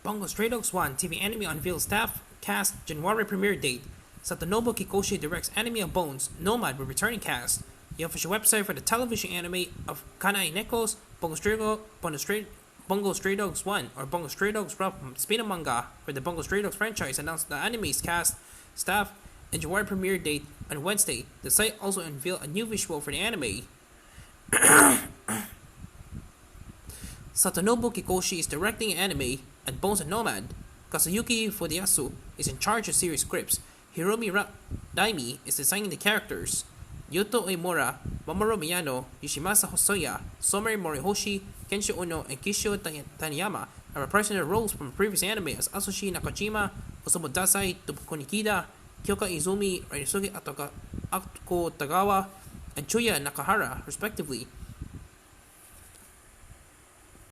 Bungo Stray Dogs 1 TV anime unveils staff, cast, January premiere date. Satanobu Kikuchi directs anime of Bones, Nomad with returning cast. The official website for the television anime of Kanai Neko's Bungo Stray Dogs 1 or Bungo Stray Dogs spin-off manga for the Bungo Stray Dogs franchise announced the anime's cast, staff, and January premiere date on Wednesday. The site also unveiled a new visual for the anime. Satanobu Kikuchi is directing anime at Bones and Nomad. Kazuyuki Fudeyasu is in charge of series scripts. Hiromi Daimi is designing the characters. Yuto Uemura, Mamoru Miyano, Yoshimasa Hosoya, Someri Morihoshi, Kensho Uno, and Kishio Taniyama are reprising their roles from previous anime as Asushi Nakajima, Osamu Dazai, Toboko Nikida, Kyoka Izumi, Ryusuke Ako Tagawa, and Chuya Nakahara, respectively.